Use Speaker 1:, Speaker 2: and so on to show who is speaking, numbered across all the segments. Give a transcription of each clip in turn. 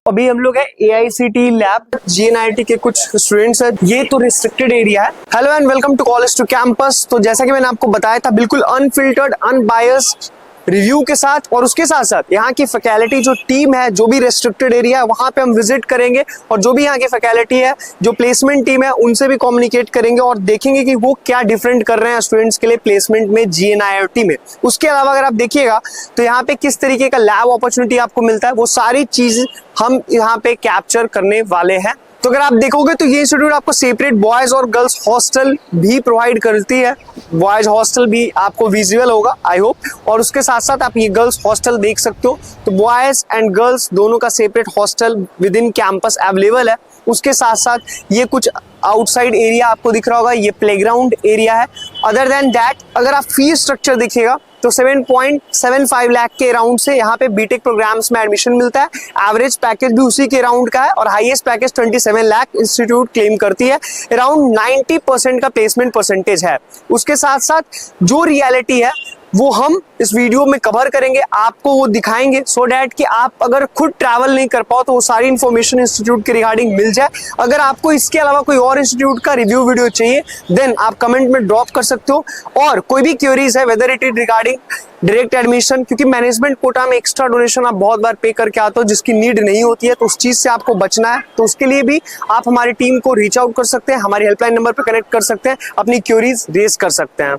Speaker 1: अभी हम लोग है AICTE लैब GNIT के कुछ स्टूडेंट्स हैं। ये तो रिस्ट्रिक्टेड एरिया है। Hello and welcome to college to campus. तो जैसा कि मैंने आपको बताया था, बिल्कुल अनफिल्टर्ड अनबायस्ड रिव्यू के साथ, और उसके साथ साथ यहाँ की फैकल्टी जो टीम है, जो भी रेस्ट्रिक्टेड एरिया है वहां पे हम विजिट करेंगे, और जो भी यहाँ की फैकल्टी है, जो प्लेसमेंट टीम है, उनसे भी कम्युनिकेट करेंगे और देखेंगे कि वो क्या डिफरेंट कर रहे हैं स्टूडेंट्स के लिए प्लेसमेंट में GNIT में। उसके अलावा अगर आप देखिएगा तो यहाँ पे किस तरीके का लैब अपॉर्चुनिटी आपको मिलता है, वो सारी चीज हम यहाँ पे कैप्चर करने वाले हैं। तो अगर आप देखोगे तो ये इंस्टीट्यूट आपको सेपरेट बॉयज और गर्ल्स हॉस्टल भी प्रोवाइड करती है। बॉयज हॉस्टल भी आपको विजुअल होगा आई होप, और उसके साथ साथ आप ये गर्ल्स हॉस्टल देख सकते हो। तो बॉयज एंड गर्ल्स दोनों का separate hostel with in campus available है। उसके साथ साथ ये कुछ आउटसाइड एरिया आपको दिख रहा होगा, ये प्लेग्राउंड एरिया है। अदर देन दैट अगर आप फीस स्ट्रक्चर देखिएगा तो 7.75 लाख के अराउंड से यहाँ पे बीटेक प्रोग्राम्स में एडमिशन मिलता है। एवरेज पैकेज भी उसी के अराउंड का है, और highest package 27 lakh institute claim करती है। अराउंड 90% का प्लेसमेंट परसेंटेज है। उसके साथ साथ जो रियलिटी है वो हम इस वीडियो में कवर करेंगे, आपको वो दिखाएंगे, सो डैट कि आप अगर खुद ट्रैवल नहीं कर पाओ तो वो सारी इन्फॉर्मेशन इंस्टीट्यूट के रिगार्डिंग मिल जाए। अगर आपको इसके अलावा कोई और इंस्टीट्यूट का रिव्यू वीडियो चाहिए देन आप कमेंट में ड्रॉप कर सकते हो। और कोई भी क्वेरीज है weather it is regarding direct admission, क्योंकि मैनेजमेंट कोटा में एक्स्ट्रा डोनेशन आप बहुत बार पे करके आते हो जिसकी नीड नहीं होती है, तो उस चीज से आपको बचना है। तो उसके लिए भी आप हमारी टीम को रीच आउट कर सकते हैं, हमारी हेल्पलाइन नंबर पर कनेक्ट कर सकते हैं, अपनी क्वेरीज रेज कर सकते हैं।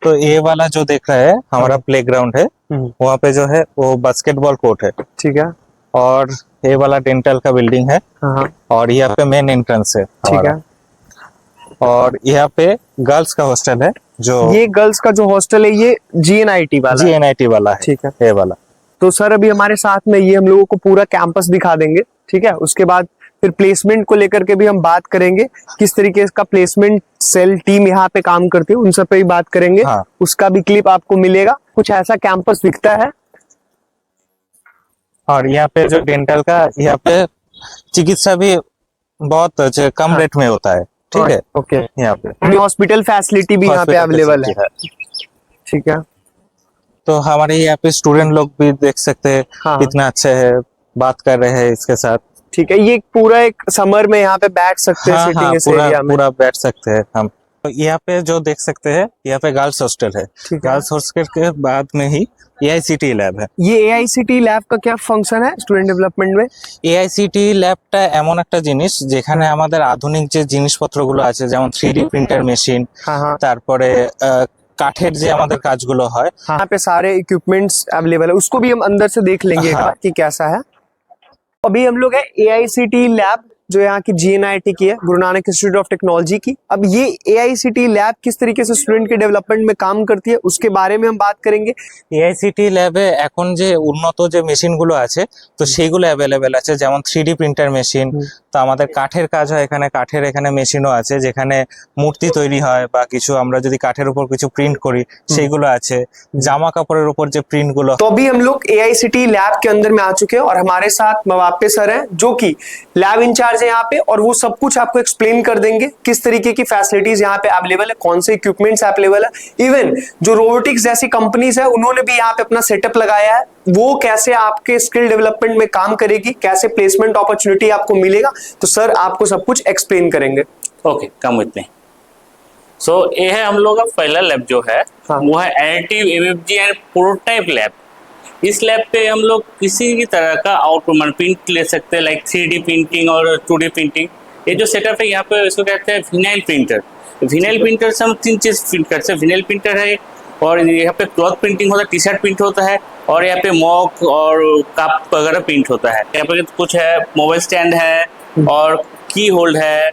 Speaker 2: तो ये वाला जो देख रहा है हमारा प्लेग्राउंड है, वहाँ पे जो है वो बास्केटबॉल कोर्ट है,
Speaker 1: ठीक है।
Speaker 2: और ये वाला डेंटल का बिल्डिंग है, और यहाँ पे मेन एंट्रेंस है,
Speaker 1: ठीक है।
Speaker 2: और यहाँ पे गर्ल्स का हॉस्टल है। जो
Speaker 1: ये गर्ल्स का जो हॉस्टल है ये GNIT वाला है,
Speaker 2: ठीक है, ये वाला।
Speaker 1: तो सर अभी हमारे साथ में ये हम लोगों को पूरा कैंपस दिखा देंगे, ठीक है। उसके बाद फिर प्लेसमेंट को लेकर के भी हम बात करेंगे, किस तरीके का प्लेसमेंट सेल टीम यहाँ पे काम करती है, उन सब पे भी बात करेंगे। उसका भी क्लिप आपको मिलेगा। कुछ ऐसा कैंपस दिखता है।
Speaker 2: और यहाँ पे जो डेंटल का, यहाँ पे चिकित्सा भी बहुत कम रेट में होता है, ठीक है।
Speaker 1: ओके,
Speaker 2: यहाँ पे
Speaker 1: हॉस्पिटल फैसिलिटी भी यहाँ पे अवेलेबल है, ठीक है।
Speaker 2: तो हमारे यहाँ पे स्टूडेंट लोग भी देख सकते हैं, कितना अच्छा है, बात कर रहे हैं इसके साथ,
Speaker 1: ठीक है। ये पूरा एक समर में यहाँ पे बैठ सकते हैं, सिटिंग इस एरिया में
Speaker 2: पूरा बैठ सकते हैं हम। तो यहाँ पे जो देख सकते हैं, यहाँ पे गर्ल्स हॉस्टल है। गर्ल्स हॉस्टल के बाद में ही AICTE लैब है।
Speaker 1: ये AICTE लैब का क्या फंक्शन है स्टूडेंट डेवलपमेंट में?
Speaker 2: AICTE ল্যাবটা এমন একটা জিনিস যেখানে আমাদের আধুনিক যে জিনিসপত্রগুলো আছে, যেমন 3D প্রিন্টার মেশিন, তারপরে কাঠের যে আমাদের কাজগুলো হয়,
Speaker 1: यहाँ पे सारे इक्विपमेंट्स अवेलेबल है। उसको भी हम अंदर से देख लेंगे कि कैसा है। अभी हम लोग है AICTE लैब जो यहाँ की GNIT की है, Guru Nanak institute of technology की। अब ये AICTE लैब किस तरीके से स्टूडेंट के डेवलपमेंट में काम करती है उसके बारे में हम बात करेंगे।
Speaker 2: AICTE ল্যাবে এখন যে উন্নত যে মেশিনগুলো আছে তো সেইগুলো অ্যাভেলেবেল আছে, যেমন 3D প্রিন্টার মেশিন। তো আমাদের কাঠের কাজ হয় এখানে, কাঠের এখানে মেশিনও আছে যেখানে মূর্তি তৈরি হয়, বা কিছু আমরা যদি কাঠের উপর কিছু প্রিন্ট করি সেইগুলো আছে, জামা কাপড়ের উপর যে প্রিন্ট গুলো।
Speaker 1: तो अभी हम लोग AICTE लैब के अंदर में आ चुके हैं, और हमारे साथ मवाप्पे सर हैं जो कि लैब इंचार्ज है यहाँ पे, और वो सब कुछ आपको एक्सप्लेन कर देंगे किस तरीके की फैसिलिटीज यहाँ पे अवेलेबल है, कौन से इक्विपमेंट्स अवेलेबल है। इवन जो रोबोटिक्स जैसी कंपनीज है उन्होंने भी यहाँ पे अपना सेटअप लगाया है, वो कैसे आपके स्किल डेवलपमेंट में काम करेगी, कैसे प्लेसमेंट अपॉर्चुनिटी आपको मिलेगा। तो सर आपको सब कुछ एक्सप्लेन करेंगे।
Speaker 3: Okay, come with me. सो ये है हम लोग का पहला लैब जो है, वो है additive MFG and prototype lab. इस लैब पे हम लोग किसी भी तरह का आउटपुट प्रिंट ले सकते हैं, लाइक 3D प्रिंटिंग और 2D प्रिंटिंग। ये जो सेटअप है यहाँ पे इसको कहते हैं विनाइल प्रिंटर। विनाइल प्रिंटर से हम 3 चीज प्रिंट करते हैं। विनाइल प्रिंटर है, और यहाँ पे क्लॉथ प्रिंटिंग होता है, टी-शर्ट प्रिंट होता है, और यहाँ पे मॉक और कप वगैरह प्रिंट होता है। यहाँ पे कुछ है, मोबाइल स्टैंड है और की होल्ड है।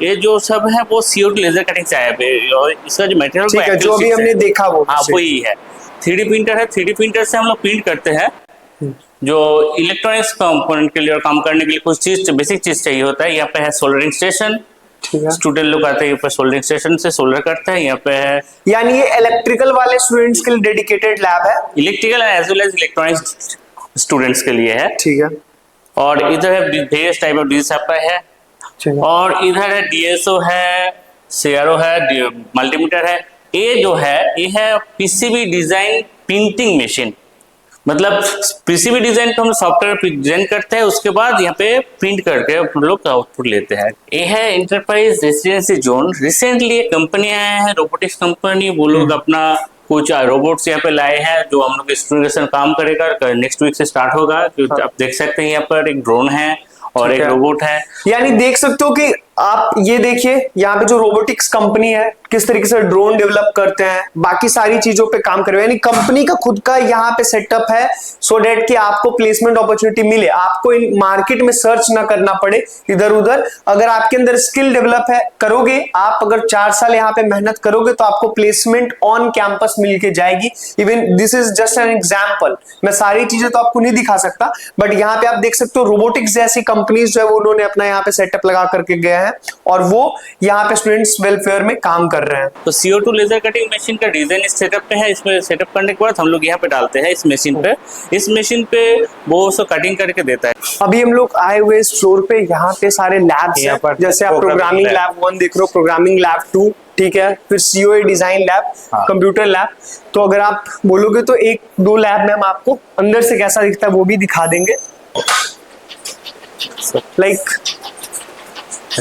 Speaker 3: ये जो सब है वो CO2 लेजर कटिंग से है, और इसका जो मटेरियल
Speaker 1: जो अभी हमने देखा वो
Speaker 3: वही है। 3D प्रिंटर है, 3D प्रिंटर से हम लोग प्रिंट करते हैं। जो इलेक्ट्रॉनिक्स कंपोनेंट के लिए और काम करने के लिए कुछ चीज, बेसिक चीज चाहिए होता है। यहाँ पे है सोल्डरिंग स्टेशन, स्टूडेंट लोग आते हैं यहाँ पे सोल्डरिंग स्टेशन से सोल्डर करते हैं। यहाँ पे है,
Speaker 1: यानी ये इलेक्ट्रिकल वाले स्टूडेंट्स के लिए डेडिकेटेड लैब है,
Speaker 3: electrical as well as electronics students के लिए है,
Speaker 1: ठीक है।
Speaker 3: और इधर है वेरियस टाइप ऑफ डीएसएफ है, और इधर है DSO है, CRO है, मल्टीमीटर है। ये जो है ये है PCB डिजाइन प्रिंटिंग मशीन। मतलब पीसीबी डिजाइन को हम सॉफ्टवेयर प्रेजेंट करते हैं, उसके बाद यहाँ पे प्रिंट करके हम लोग आउटपुट लेते हैं। ये है एंटरप्राइज रेसिडेंसी जोन। रिसेंटली एक कंपनी आया है, रोबोटिक्स कंपनी, वो लोग अपना कुछ रोबोट्स यहाँ पे लाए हैं जो हम लोग स्टूडेंट काम करेगा, नेक्स्ट वीक से स्टार्ट होगा। जो आप देख सकते हैं यहाँ पर एक ड्रोन है और एक रोबोट है।
Speaker 1: यानी देख सकते हो कि आप ये देखिए यहाँ पे जो रोबोटिक्स कंपनी है किस तरीके से ड्रोन डेवलप करते हैं, बाकी सारी चीजों पे काम कर रहे हैं। यानी कंपनी का खुद का यहाँ पे सेटअप है सो डेट कि आपको प्लेसमेंट अपॉर्चुनिटी मिले, आपको इन मार्केट में सर्च ना करना पड़े इधर उधर। अगर आपके अंदर स्किल डेवलप है करोगे आप, अगर 4 साल यहाँ पे मेहनत करोगे तो आपको प्लेसमेंट ऑन कैंपस मिल के जाएगी। Even this is just an example, मैं सारी चीजें तो आपको नहीं दिखा सकता, बट यहाँ पे आप देख सकते हो रोबोटिक्स जैसी कंपनीज जो है वो उन्होंने अपना यहाँ पे सेटअप लगा करके गया है और वो यहाँ पे स्टूडेंट्स वेलफेयर में काम कर रहे हैं।
Speaker 3: तो CO2 लेजर कटिंग मशीन का डिजाइन इस सेटअप पे है। इसमें सेटअप करने के बाद हम लोग यहाँ पे डालते हैं इस मशीन पे। इस मशीन पे वो उसको कटिंग करके देता है।
Speaker 1: अभी हम लोग आए हुए इस फ्लोर पे, यहाँ पे सारे लैब्स हैं, जैसे आप प्रोग्रामिंग लैब 1 देख रहे हो, प्रोग्रामिंग लैब 2, ठीक है, फिर COA design lab, computer lab. तो अगर आप बोलोगे तो 1-2 लैब में हम आपको अंदर से कैसा दिखता है वो भी दिखा देंगे। लाइक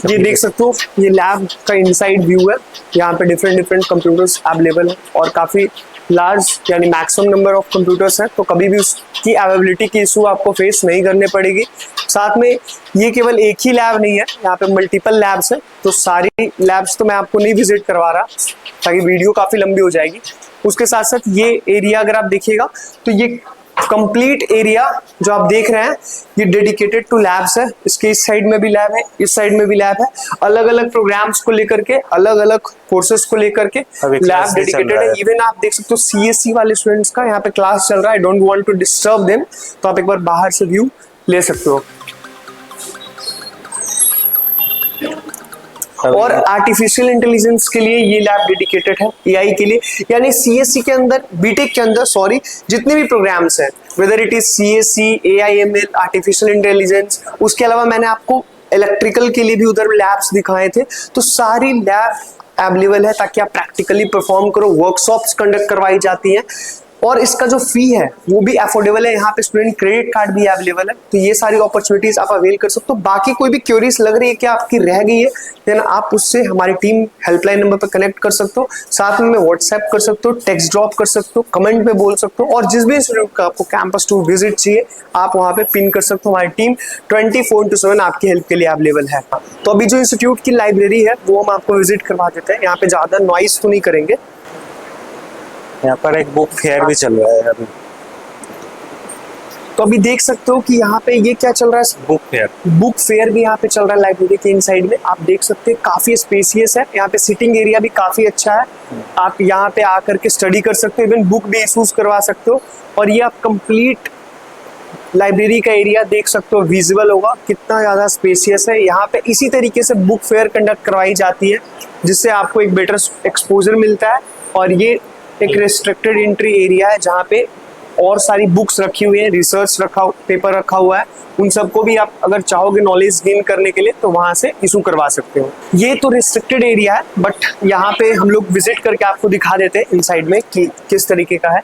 Speaker 1: ये देख सकते हो, ये लैब का इनसाइड व्यू है। यहाँ पे डिफरेंट कंप्यूटर्स अवेलेबल है और काफी लार्ज यानी मैक्सिमम नंबर ऑफ कंप्यूटर्स हैं, तो कभी भी उसकी अवेलेबिलिटी की इशू आपको फेस नहीं करने पड़ेगी। साथ में ये केवल एक ही लैब नहीं है, यहाँ पे मल्टीपल लैब्स हैं, तो सारी लैब्स तो मैं आपको नहीं विजिट करवा रहा ताकि वीडियो काफी लंबी हो जाएगी। उसके साथ साथ ये एरिया अगर आप देखिएगा तो ये कंप्लीट एरिया जो आप देख रहे हैं ये डेडिकेटेड टू लैब्स है। इसके इस साइड में भी लैब है, इस साइड में भी लैब है, अलग अलग प्रोग्राम्स को लेकर के, अलग अलग कोर्सेज को लेकर के लैब डेडिकेटेड है। इवन आप देख सकते हो CSC वाले स्टूडेंट्स का यहाँ पे क्लास चल रहा है। I don't want to disturb them, तो आप एक बार बाहर से व्यू ले सकते हो। और आर्टिफिशियल इंटेलिजेंस के लिए ये लैब डेडिकेटेड है, AI के लिए। यानी CSC के अंदर, बीटेक के अंदर सॉरी, जितने भी प्रोग्राम्स हैं, weather it is CSC, AI/ML, artificial intelligence, उसके अलावा मैंने आपको इलेक्ट्रिकल के लिए भी उधर लैब्स दिखाए थे, तो सारी लैब अवेलेबल है ताकि आप प्रैक्टिकली परफॉर्म करो। वर्कशॉप्स कंडक्ट करवाई जाती हैं और इसका जो फी है वो भी अफोर्डेबल है। यहाँ पे स्टूडेंट क्रेडिट कार्ड भी अवेलेबल है, तो ये सारी अपॉर्चुनिटीज आप अवेल कर सकते हो। बाकी कोई भी क्यूरीज लग रही है कि आपकी रह गई है, देन आप उससे हमारी टीम हेल्पलाइन नंबर पर कनेक्ट कर सकते हो, साथ में व्हाट्सएप कर सकते हो, टेक्स्ट ड्रॉप कर सकते हो, कमेंट में बोल सकते हो, और जिस भी इंस्टीट्यूट का आपको कैंपस टू विजिट चाहिए आप वहाँ पे पिन कर सकते हो। हमारी टीम 24/7 आपकी हेल्प के लिए अवेलेबल है। तो अभी जो इंस्टीट्यूट की लाइब्रेरी है वो हम आपको विजिट करवा देते हैं। यहाँ पे ज्यादा नॉइस तो नहीं करेंगे।
Speaker 2: यहाँ पर एक बुक फेयर भी चल रहा है अभी,
Speaker 1: तो अभी देख सकते हो कि यहाँ पे ये क्या चल रहा है, बुक फेयर भी यहाँ पे चल रहा है लाइब्रेरी के इन साइड में। आप देख सकते हैं काफी स्पेसियस है, यहाँ पे सिटिंग एरिया भी काफी अच्छा है। आप यहाँ पे आकर के स्टडी कर सकते हो, इवन बुक भी इशूज करवा सकते हो। और ये आप कंप्लीट लाइब्रेरी का एरिया देख सकते हो, विजिबल होगा कितना ज्यादा स्पेसियस है। यहाँ पे इसी तरीके से बुक फेयर कंडक्ट करवाई जाती है जिससे आपको एक बेटर एक्सपोजर मिलता है। और ये एक रिस्ट्रिक्टेड एंट्री एरिया है जहाँ पे और सारी बुक्स रखी हुई है, रिसर्च पेपर रखा हुआ है, उन सबको भी आप अगर चाहोगे नॉलेज गेन करने के लिए तो वहां से इशू करवा सकते हो। ये तो रिस्ट्रिक्टेड एरिया है, बट यहाँ पे हम लोग विजिट करके आपको दिखा देते हैं इनसाइड में कि किस तरीके का है।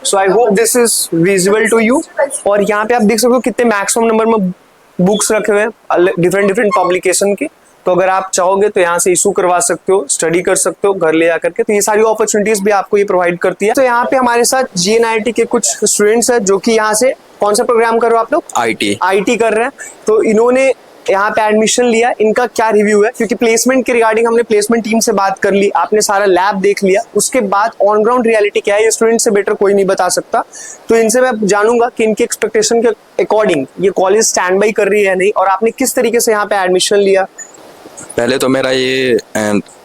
Speaker 1: So I hope this is visible to you. और यहाँ पे आप देख सकते हो कितने मैक्सिमम नंबर में बुक्स रखे हुए हैं डिफरेंट पब्लिकेशन के। तो अगर आप चाहोगे तो यहाँ से इशू करवा सकते हो, स्टडी कर सकते हो घर ले जाकर के। तो ये सारी अपॉर्चुनिटीज भी आपको ये प्रोवाइड करती है। तो यहाँ पे हमारे साथ GNIT के कुछ स्टूडेंट्स हैं जो कि यहाँ से कौन सा प्रोग्राम कर रहे हो आप लोग? IT कर रहे हैं। तो इन्होंने यहाँ पे एडमिशन लिया, इनका क्या रिव्यू है? क्योंकि प्लेसमेंट के रिगार्डिंग हमने प्लेसमेंट टीम से बात कर ली, आपने सारा लैब देख लिया, उसके बाद ऑन ग्राउंड रियलिटी क्या है ये स्टूडेंट से बेटर कोई नहीं बता सकता। तो इनसे मैं जानूंगा कि इनके एक्सपेक्टेशन के अकॉर्डिंग ये कॉलेज स्टैंड बाई कर रही है नहीं, और आपने किस तरीके से यहाँ पे एडमिशन लिया।
Speaker 4: पहले तो मेरा ये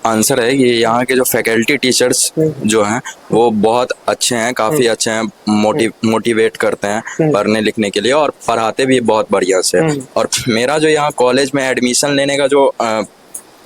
Speaker 4: आंसर है कि यहाँ के जो फैकल्टी टीचर्स जो हैं वो बहुत अच्छे हैं, काफ़ी अच्छे हैं, मोटिवेट करते हैं पढ़ने लिखने के लिए और पढ़ाते भी बहुत बढ़िया से। और मेरा जो यहाँ कॉलेज में एडमिशन लेने का जो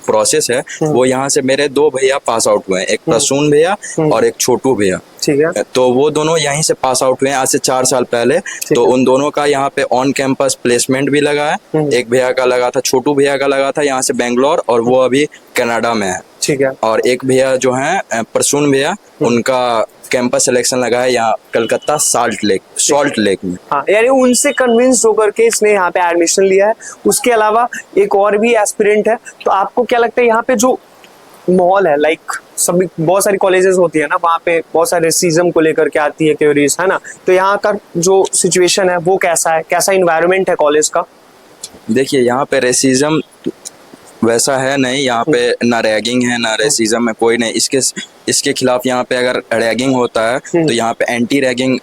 Speaker 4: प्रोसेस है वो यहाँ से मेरे 2 भैया पास आउट हुए हैं, एक प्रसून भैया और एक छोटू भैया।
Speaker 1: ठीक है।
Speaker 4: तो वो दोनों यहीं से पास आउट हुए हैं आज से 4 साल पहले। तो उन दोनों का यहाँ पे ऑन कैंपस प्लेसमेंट भी लगा है। एक भैया का लगा था, छोटू भैया का लगा था यहाँ से बेंगलोर, और वो अभी कनाडा में है।
Speaker 1: ठीक है।
Speaker 4: और एक भैया जो हैं प्रसून भैया, उनका कैंपस सिलेक्शन लगा है यहाँ कलकत्ता सॉल्ट लेक में।
Speaker 1: हाँ, यानी उनसे कन्विंस होकर के इसने यहाँ पे एडमिशन लिया है। उसके अलावा एक और भी एस्पिरेंट है, तो आपको क्या लगता है यहाँ पे जो माहौल है, लाइक सभी बहुत सारी कॉलेजेस होती है ना, वहाँ पे बहुत सारे रेसिज्म को लेकर के आती है क्वेरीज, है ना, तो यहाँ का जो सिचुएशन है वो कैसा है, कैसा इन्वायरमेंट है कॉलेज का?
Speaker 4: देखिए यहाँ पे रेसिज्म वैसा है नहीं, यहाँ पे ना रैगिंग है ना रेसिज्म है, कोई नहीं। इसके खिलाफ यहाँ पे अगर रैगिंग होता है तो यहाँ पे एंटी रैगिंग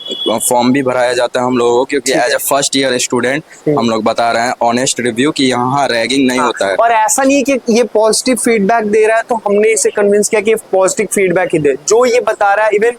Speaker 4: फॉर्म भी भराया जाता है हम लोगों को, क्योंकि as a first year student हम लोग बता रहे हैं ऑनेस्ट रिव्यू कि यहाँ रैगिंग नहीं होता है।
Speaker 1: और ऐसा नहीं है कि ये पॉजिटिव फीडबैक दे रहा है तो हमने इसे कन्विंस किया कि पॉजिटिव फीडबैक ही दे। जो ये बता रहा है, इवन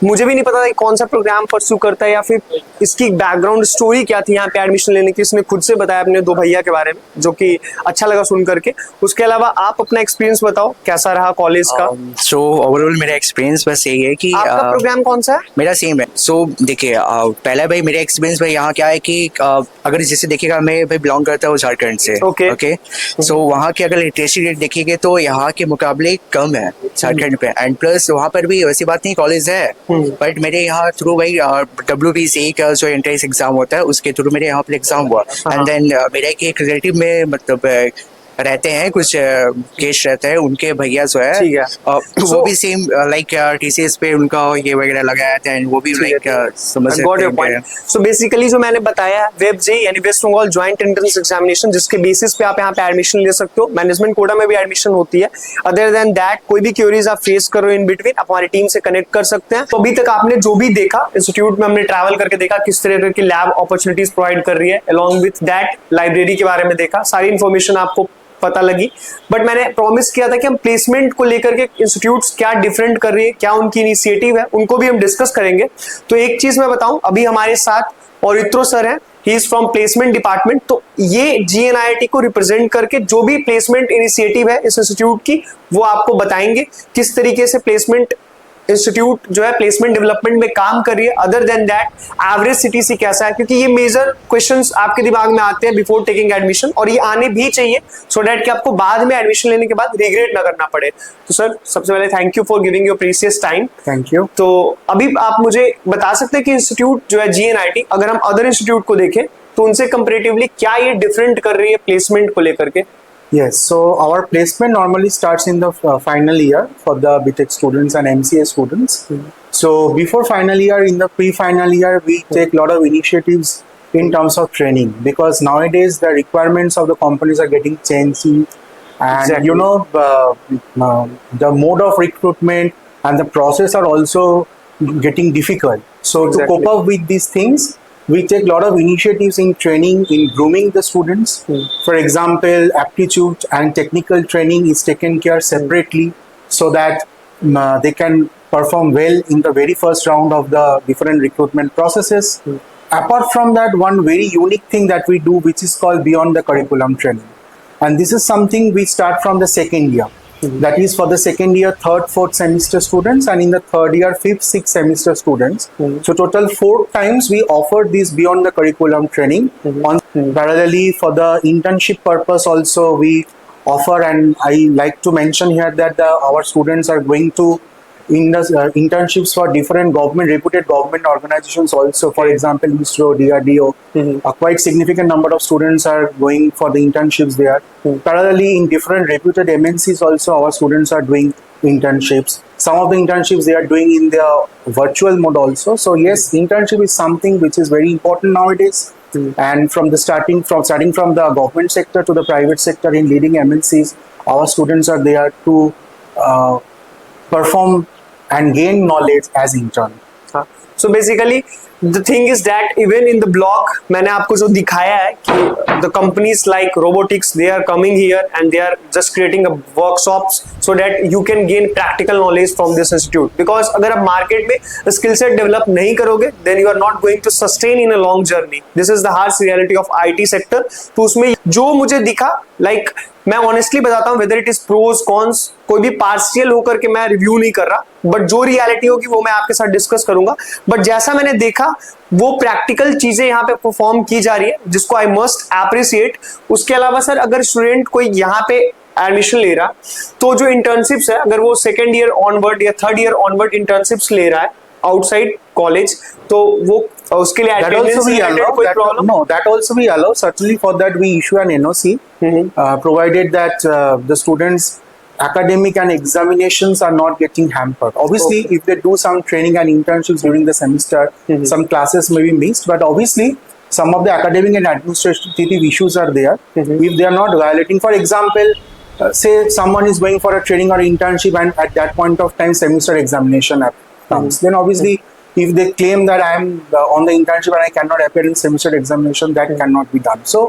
Speaker 1: मुझे भी नहीं पता था कौन सा प्रोग्राम परस्यू करता है या फिर इसकी बैकग्राउंड स्टोरी क्या थी यहाँ पे एडमिशन लेने की, इसने खुद से बताया अपने दो भैया के बारे में, जो कि अच्छा लगा सुन करके। उसके अलावा आप अपना एक्सपीरियंस बताओ, कैसा रहा कॉलेज का?
Speaker 5: सो ओवरऑल मेरा एक्सपीरियंस बस यही है कि
Speaker 1: आपका प्रोग्राम कौन सा है?
Speaker 5: मेरा सेम है। सो देखिए पहला भाई मेरा एक्सपीरियंस भाई यहाँ क्या है कि अगर जैसे देखिएगा, मैं भाई बिलोंग करता हूँ झारखंड से। ओके सो वहाँ के अगर लिटरेसी रेट देखेंगे तो यहाँ के मुकाबले कम है झारखंड पे, एंड प्लस वहाँ पर भी वैसी बात नहीं कॉलेज है, बट मेरे यहाँ थ्रू भाई WBCE का जो एंट्रेंस एग्जाम होता है उसके थ्रू मेरे यहाँ पर एग्जाम हुआ। एंड देन मेरा एक रिलेटिव में मतलब रहते हैं, कुछ केस रहते हैं, उनके भैया जो है वो भी सेम लाइक TCS पे उनका ये वगैरह लगाया था, एंड वो भी लाइक समझ सकते हैं।
Speaker 1: सो बेसिकली जो मैंने बताया, वेब-जे यानी West Bengal joint entrance examination, जिसके बेसिस पे आप यहाँ पे एडमिशन ले सकते हो। मैनेजमेंट कोटा में भी एडमिशन होती है। अदर देन दैट कोई भी क्वेरीज आप फेस करो इन बिटवीन, आप हमारी टीम से कनेक्ट कर सकते हैं। तो अभी तक आपने जो भी देखा, इंस्टीट्यूट में हमने ट्रैवल करके देखा किस तरह की लैब अपॉर्चुनिटीज प्रोवाइड कर रही है, अलॉन्ग विथ दैट लाइब्रेरी के बारे में देखा, सारी इन्फॉर्मेशन आपको पता लगी। बट मैंने प्रॉमिस किया था कि हम प्लेसमेंट को लेकर के इंस्टीट्यूट्स क्या डिफरेंट कर रही है, क्या उनकी इनिशिएटिव है, उनको भी हम डिस्कस करेंगे। तो एक चीज मैं बताऊं, अभी हमारे साथ औरित्रो सर हैं, he is from placement department. तो ये GNIIT को रिप्रेजेंट करके जो भी प्लेसमेंट इनिशिएटिव है इस इंस्टीट्यूट की, वो आपको बताएंगे किस तरीके से प्लेसमेंट इंस्टीट्यूट जो है प्लेसमेंट डेवलपमेंट में काम कर रही है। Other than that average CTC कैसा है, क्योंकि ये मेजर क्वेश्चंस आपके दिमाग में आते हैं बिफोर टेकिंग एडमिशन, और ये आने भी चाहिए सो दैट कि आपको बाद में एडमिशन लेने के बाद रिग्रेट ना करना पड़े। तो सर सबसे पहले thank you for giving your precious time.
Speaker 5: Thank you.
Speaker 1: तो अभी आप मुझे बता सकते हैं कि इंस्टीट्यूट जो है GNIIT, अगर हम अदर इंस्टीट्यूट को देखें तो उनसे कंपेरेटिवली क्या ये डिफरेंट कर रही है प्लेसमेंट को लेकर के?
Speaker 6: Yes, so our placement normally starts in the final year for the BTech students and MCA students. So before final year, in the pre-final year, we take a lot of initiatives in terms of training, because nowadays the requirements of the companies are getting changing, and you know the mode of recruitment and the process are also getting difficult. So to cope up with these things, we take a lot of initiatives in training, in grooming the students. For example, aptitude and technical training is taken care separately so that they can perform well in the very first round of the different recruitment processes. Apart from that, one very unique thing that we do, which is called beyond the curriculum training. And this is something we start from the second year. That is for the second year, third, fourth semester students, and in the third year, fifth, sixth semester students. So total 4 times we offer this beyond the curriculum training. On parallelly, for the internship purpose also we offer, and I like to mention here that our students are going to internships for different reputed government organizations also. For example, ISRO, DRDO. A quite significant number of students are going for the internships there. Parallelly, in different reputed MNCs also, our students are doing internships. Some of the internships they are doing in their virtual mode also. So yes, internship is something which is very important nowadays. And from starting from the government sector to the private sector in leading MNCs, our students are there to perform and gain knowledge as intern.
Speaker 1: So basically the thing is that even in the blog मैंने आपको जो दिखाया है कि the companies like robotics, they are coming here and they are just creating a workshops so that you can gain practical knowledge from this institute. Because अगर आप market में skill set develop नहीं करोगे, then you are not going to sustain in a long journey. This is the harsh reality of IT sector. तो उसमें जो मुझे दिखा, like मैं ऑनेस्टली बताता हूँ, whether it is pros cons, कोई भी पार्शियल होकर के मैं रिव्यू नहीं कर रहा, बट जो रियलिटी होगी वो मैं आपके साथ डिस्कस करूंगा। बट जैसा मैंने देखा वो प्रैक्टिकल चीजें यहाँ पे परफॉर्म की जा रही है, जिसको आई मस्ट एप्रिसिएट। उसके अलावा सर, अगर स्टूडेंट कोई यहाँ पे एडमिशन ले रहा, तो जो इंटर्नशिप्स है, अगर वो सेकेंड ईयर ऑनवर्ड या थर्ड ईयर ऑनवर्ड इंटर्नशिप्स ले रहा है, आउटसाइड कॉलेज, तो वो उसके लिए
Speaker 6: That
Speaker 1: attendance
Speaker 6: also we
Speaker 1: related
Speaker 6: allow.
Speaker 1: कोई problem?
Speaker 6: No, that also we allow. Certainly, for that we issue an NOC, provided that the students' academic and examinations are not getting hampered. Obviously, if they do some training and internships during the semester, some classes may be missed. But obviously, some of the academic and administrative issues are there. If they are not violating, for example, say someone is going for a training or internship, and at that point of time, semester examination comes, then obviously. If they claim that I am on the internship and I cannot appear in semester examination, that cannot be done. So,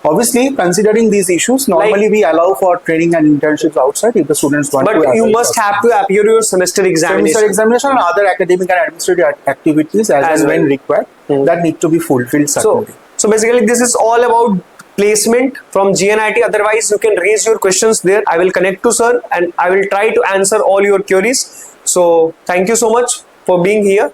Speaker 6: obviously, considering these issues, normally we allow for training and internships outside if the students want to.
Speaker 1: But you must have to appear your semester examination.
Speaker 6: Semester examination and other academic and administrative activities as and when required that need to be fulfilled. Certainly.
Speaker 1: So basically, this is all about placement from GNIT. Otherwise, you can raise your questions there. I will connect to sir and I will try to answer all your queries. So thank you so much for being here.